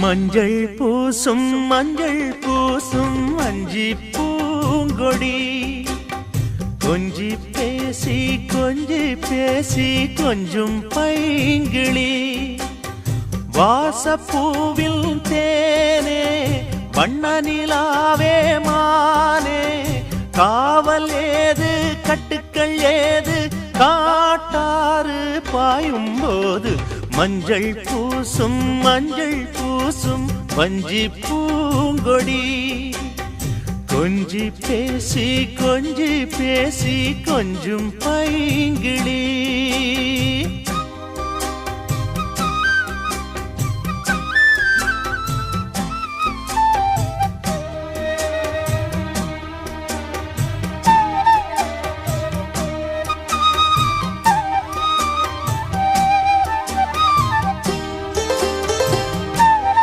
மஞ்சள் பூசும் அஞ்சி பூங்கொடி கொஞ்சி பேசி கொஞ்சும் பைங்கிளி வாசப்பூவில் தேனே வண்ண நிலாவே மானே காவல் ஏது கட்டுக்கள் ஏது காட்டாறு பாயும் போது மஞ்சள் பூசும் வஞ்சி பூங்கொடி கொஞ்சி பேசி கொஞ்சும் பைங்கிளி